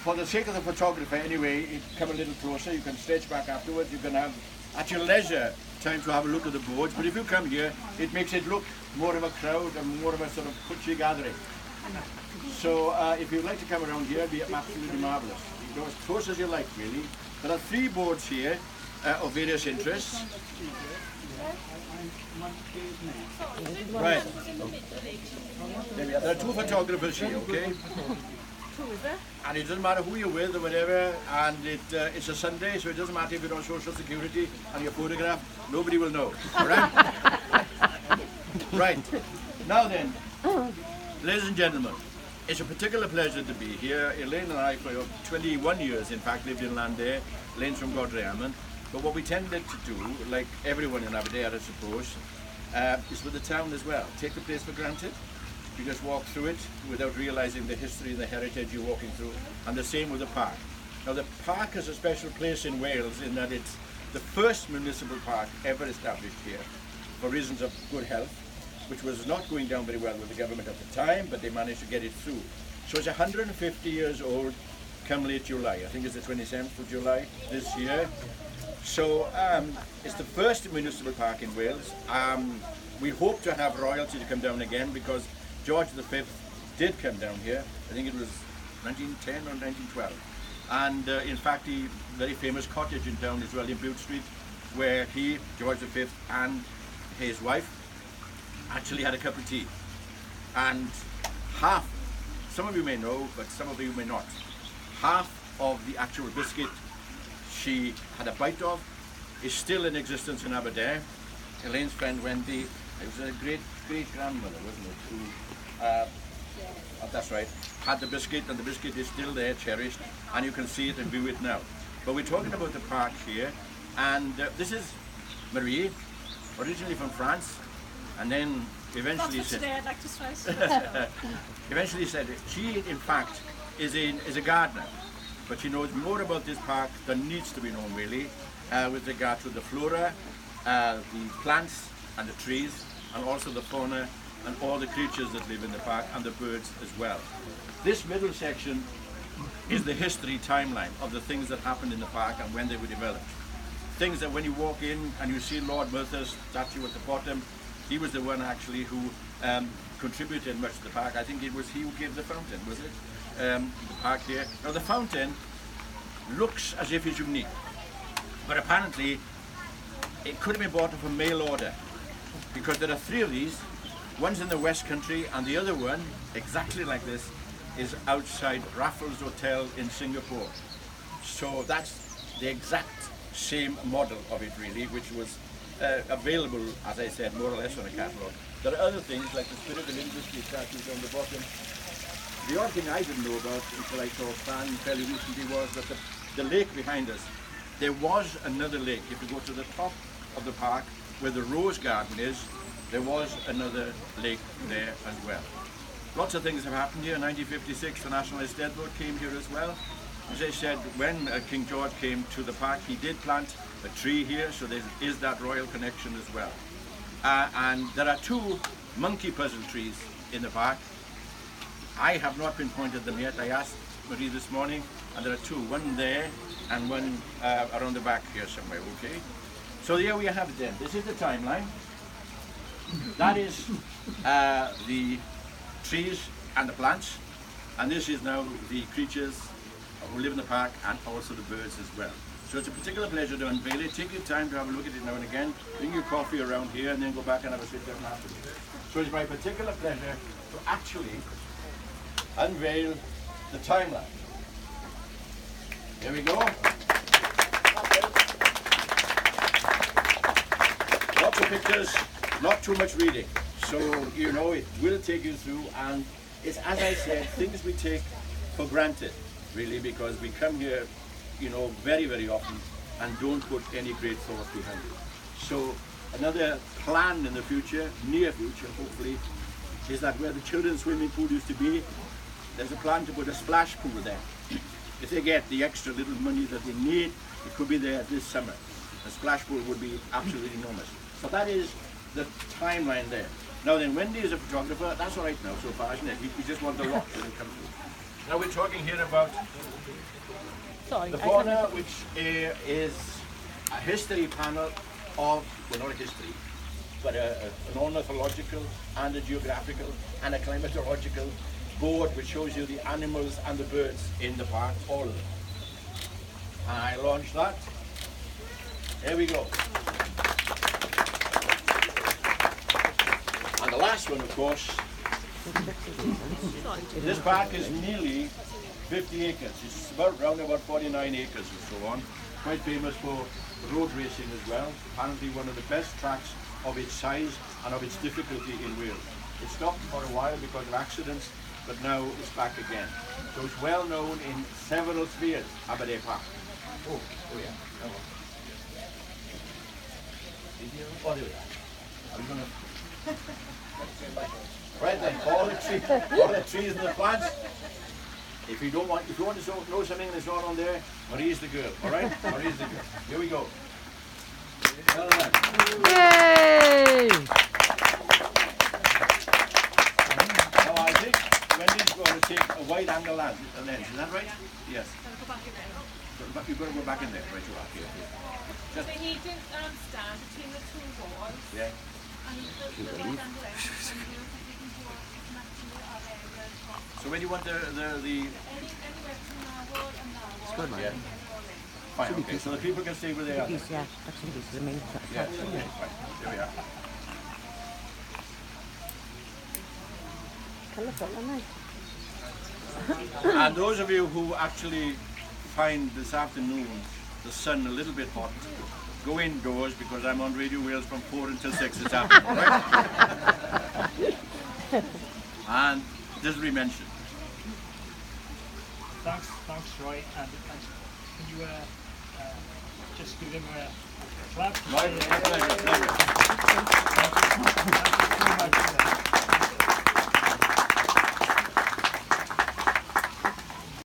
for the sake of the photographer anyway, come a little closer, you can stretch back afterwards, you can have at your leisure time to have a look at the boards, but if you come here, it makes it look more of a crowd and more of a sort of punchy gathering. So if you'd like to come around here, it'd be absolutely marvellous. You go as close as you like, really. There are 3 boards here of various interests. Right. There are 2 photographers here, okay? And it doesn't matter who you're with or whatever, and it's a Sunday, so it doesn't matter if you're on Social Security and you're photographed, nobody will know, all right? Right. Now then, ladies and gentlemen, it's a particular pleasure to be here. Elaine and I, for 21 years, in fact, lived in Aberdare. Elaine's from Aberdare. But what we tended to do, like everyone in Aberdare, I suppose, is with the town as well. Take the place for granted. You just walk through it without realising the history and the heritage you're walking through. And the same with the park. Now, the park has a special place in Wales in that it's the first municipal park ever established here for reasons of good health, which was not going down very well with the government at the time, but they managed to get it through. So it's 150 years old come late July. I think it's the 27th of July this year. So it's the first municipal park in Wales. We hope to have royalty to come down again because George V did come down here. I think it was 1910 or 1912. And in fact, the very famous cottage in town as well in Bute Street, where he, George V, and his wife actually had a cup of tea. And half, some of you may know, but some of you may not, half of the actual biscuit she had a bite of is still in existence in Aberdare. Elaine's friend Wendy, it was a great-grandmother, wasn't it, who, that's right, had the biscuit, and the biscuit is still there, cherished, and you can see it and view it now. But we're talking about the park here, and this is Marie, originally from France, and then eventually said, today, I'd like to stress. eventually said she in fact is a gardener, but she knows more about this park than needs to be known really, with regard to the flora, the plants and the trees, and also the fauna and all the creatures that live in the park and the birds as well. This middle section is the history timeline of the things that happened in the park and when they were developed. Things that when you walk in and you see Lord Merthyr's statue at the bottom, he was the one actually who contributed much to the park. I think it was he who gave the fountain, was it? The park here. Now the fountain looks as if it's unique, but apparently it could have been bought off a mail order because there are 3 of these. One's in the West Country and the other one, exactly like this, is outside Raffles Hotel in Singapore. So that's the exact same model of it really, which was available, as I said, more or less on a catalogue. There are other things like the Spirit of Industry statues on the bottom. The odd thing I didn't know about until I saw a plan fairly recently was that the lake behind us, there was another lake. If you go to the top of the park where the rose garden is, there was another lake there as well. Lots of things have happened here. In 1956, the National Estate Board came here as well. As I said, when King George came to the park, he did plant a tree here, so there is that royal connection as well. And there are 2 monkey puzzle trees in the park. I have not pinpointed them yet. I asked Marie this morning, and there are 2, one there and one around the back here somewhere, okay? So here we have it then. This is the timeline. That is the trees and the plants, and this is now the creatures who live in the park and also the birds as well. So it's a particular pleasure to unveil it. Take your time to have a look at it now and again. Bring your coffee around here and then go back and have a sit down afterwards. So it's my particular pleasure to actually unveil the timeline. Here we go. Lots of pictures, not too much reading. So, you know, it will take you through, and it's, as I said, things we take for granted, really, because we come here, you know, very, very often and don't put any great thought behind it. So, another plan in the future, near future, hopefully, is that where the children's swimming pool used to be, there's a plan to put a splash pool there. If they get the extra little money that they need, it could be there this summer. The splash pool would be absolutely enormous. So that is the timeline there. Now then, Wendy is a photographer. That's all right now so far, isn't it? We just want the lot when it comes to it. Now we're talking here about Sorry, the fauna, which is a history panel of, well, not a history, but an ornithological and a geographical and a climatological board which shows you the animals and the birds in the park, all of them. And I launched that. There we go. And the last one, of course, this park is nearly 50 acres. It's around about 49 acres or so on. Quite famous for road racing as well. Apparently one of the best tracks of its size and of its difficulty in Wales. It stopped for a while because of accidents, but now it's back again. So it's well known in several spheres, Aberdare Park. Oh yeah. Oh, there we are. Are you going to... Right then, all the trees and the plants. If you want to know something that's not on there, Marie's the girl, all right? Marie's the girl. Here we go. Well done. Yay! Now I think Wendy's going to take a wide angle lens, is that right? Yes. Go back in there. You've got to go back in there, right? You are here. So you need to stand between the two walls. Yeah. And the right angle lens. And you can go matching the other areas. So where do you want the Anywhere between our wall and our wall. good, yeah. Fine, okay. So the people can see where they are. Yeah, actually this is the main Yeah, okay, fine. There we are. Colourful, aren't And those of you who actually find this afternoon the sun a little bit hot, go indoors because I'm on Radio Wales from 4 until 6 this afternoon, right? And this will be mentioned. Thanks, Roy. And can you just give him a clap? Right, pleasure.